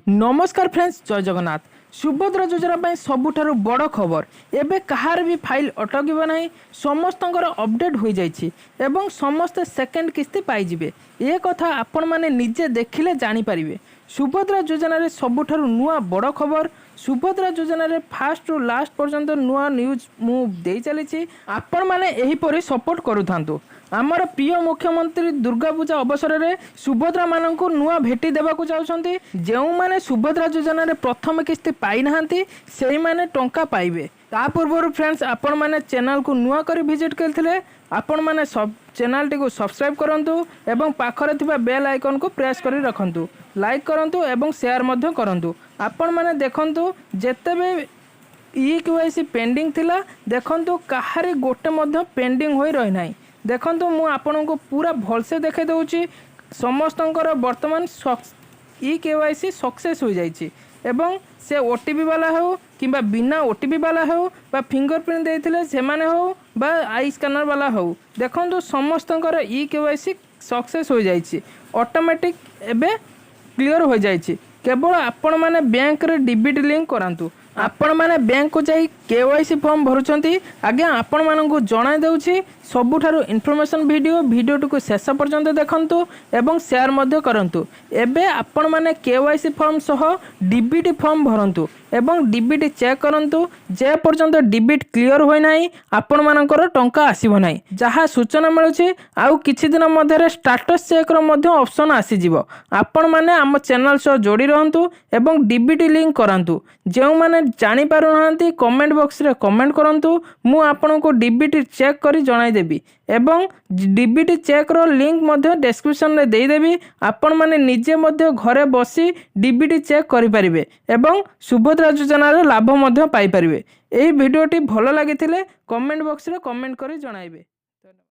नमस्कार फ्रेंड्स, जय जगन्नाथ। सुभद्रा योजना पर सबुठारु बड़ खबर एबे कहार भी फाइल अटक ना, समस्त अपडेट हो जाइए एवं समस्ते सेकेंड किस्ती पाइबे। ये कथा आपण मैंने निजे देखिले जानीपारे। सुभद्रा योजना रे सबुठारु नुआ बड़ खबर। सुभद्रा योजना रे फास्ट रु लास्ट पर्यंत नुआ न्यूज मु दे चली। आपण मैंने एहीपरि सपोर्ट करूथांतु। आमर प्रिय मुख्यमंत्री दुर्गा पूजा अवसर में सुभद्रा मान नुआ भेटी देवाक चाहते। जो मैंने सुभद्रा योजना रे प्रथम किस्ती पाई नाहांती सेही माने टंका पाइबे। ता पूर्व फ्रेंड्स आपण मैंने चैनल को नुआ कर विजिट करथिले, आपण मैंने सब चैनल टी को सब्सक्राइब करंतु एवं पाखरे थिबा बेल आइकन को प्रेस करी रखंतु, लाइक करंतु एवं शेयर मध्य करंतु। आपण मैंने देखंतु जेतेबे ई-केवाईसी पेंडिंग थिला देखंतु काहारी गोटे मध्य पेंडिंग होई रही नाही। देखंतु मु आपन को पूरा भलसे देखे दउची। समस्तंकर वर्तमान ई-केवाईसी सक्सेस हो जाइए एवं से ओटीपी वाला हो कि बिना ओटीपी वाला हो बा फिंगरप्रिंट देइथिले सेमाने हो बा आई स्कैनर वाला हो, देखंतु समस्तंकर ई-केवाईसी सक्सेस हो जाइए। ऑटोमेटिक एबे क्लियर हो जाइए। केवल आपण माने बैंक रे डीबीटी लिंक करांतु। आपण माने बैंक को जाई केवाईसी फॉर्म भरुचंती। आज्ञा आपण मानकु जणाई देउछि सबुठारु इन्फॉर्मेशन वीडियो को शेष पर्यंत देखंतु एवं शेयर मध्य करंतु। एबे आपण माने केवाईसी फॉर्म सह डीबीटी फॉर्म भरंतु एवं डीबीटी चेक करंतु। जे पर्यंत डीबीटी क्लियर होय नाही आपण मानकर टंका आसीबो नाही। जहा सूचना मिलुछि आउ किछि दिन मध्यरे स्टेटस चेक रो मध्य ऑप्शन आसी जिवो। आपण माने हम चैनल सह जोड़ी रहंतु एवं डीबीटी लिंक करंतु। जे माने जानि पारु नाहंती कमेंट बॉक्स रे कमेंट करंतु, मु आपण को डीबीटी चेक करी जणाई देबी एवं डीबीटी चेक रो लिंक मध्य डिस्क्रिप्शन रे देई देबी। आपण माने निजे मध्य घरे बसी डीबीटी चेक करि परिबे एवं सुभद्रा योजना रो लाभ मध्य पाई परिबे। एही वीडियोटी भलो लागिथिले कमेंट बॉक्स रे कमेंट करी जणाइबे।